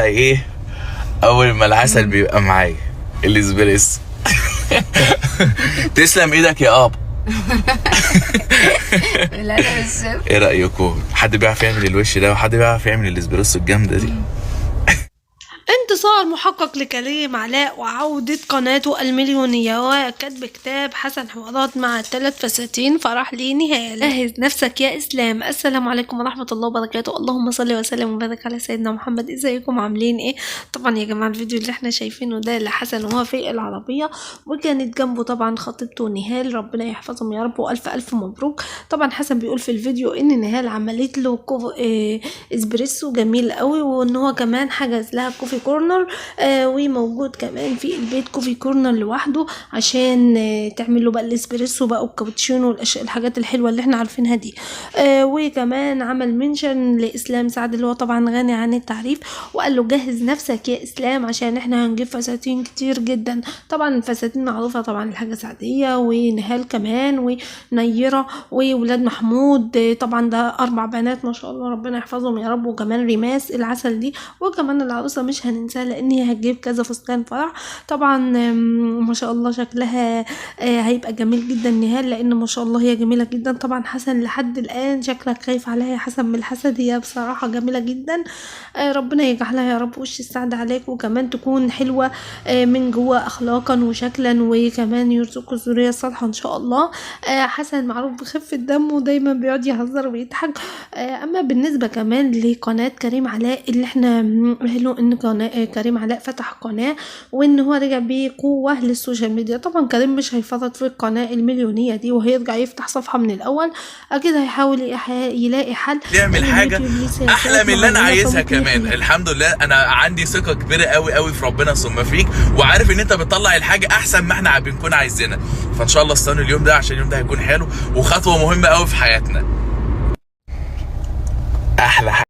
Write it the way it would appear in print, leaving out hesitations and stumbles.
ايه اول ما العسل بيبقى معايا الاسبريسو. تسلم ايدك يا ابا. لا لا الشيف. ايه رايكم؟ حد بيعرف يعمل الوش ده وحد بيعرف يعمل الاسبريسو الجامده دي؟ انتصار محقق لكريم علاء وعودة قناته المليونية وكتب كتاب حسن حوارات مع 3 فساتين فرح لنهال. جهز نفسك يا اسلام. السلام عليكم ورحمة الله وبركاته. اللهم صل وسلم وبارك على سيدنا محمد. ازيكم عاملين ايه؟ طبعا يا جماعة الفيديو اللي احنا شايفينه ده لحسن وهو في العربية وكانت جنبه طبعا خطيبته نهال، ربنا يحفظهم يا رب والف الف مبروك. طبعا حسن بيقول في الفيديو ان نهال عملت له اسبريسو جميل قوي وان هو كمان حجز لها كوفي كورنر وموجود كمان في البيت كوفي كورنر لوحده عشان تعمل له بقى الاسبريسو بقى والكابتشينو الحاجات الحلوه اللي احنا عارفينها دي. وكمان عمل منشن لاسلام سعد اللي هو طبعا غني عن التعريف وقال له جهز نفسك يا اسلام عشان احنا هنجيب فساتين كتير جدا. طبعا الفساتين معروفه طبعا الحاجه سعديه ونهال كمان ونيره وولاد محمود، طبعا ده 4 بنات ما شاء الله ربنا يحفظهم يا رب، وكمان ريماس العسل دي، وكمان العروسه مش هننساها لان هي هتجيب كذا فستان فرح. طبعا ما شاء الله شكلها هيبقى جميل جدا نهال لان ما شاء الله هي جميله جدا. طبعا حسن لحد الان شكلك خايف عليها يا حسن من الحسد، هي بصراحه جميله جدا. ربنا يجعلها يا رب وش السعد عليك وكمان تكون حلوه من جوه اخلاقا وشكلا وكمان يرزقك الذريه الصالحه ان شاء الله. حسن معروف بخفه دمه ودايما بيقعد يهزر ويضحك. اما بالنسبه كمان لقناه كريم علاء اللي احنا قالوا ان كريم علاء فتح قناه وان هو رجع بقوه للسوشيال ميديا. طبعا كريم مش هيفرط في القناه المليونيه دي وهيرجع يفتح صفحه من الاول، اكيد هيحاول يلاقي حل يعمل حاجه احلى من اللي انا عايزها. كمان الحمد لله انا عندي ثقه كبيره قوي قوي في ربنا ثم فيك، وعارف ان انت بتطلع الحاجه احسن ما احنا بنكون عايزينها. فان شاء الله استنوا اليوم ده عشان اليوم ده هيكون حلو وخطوه مهمه قوي في حياتنا. احلى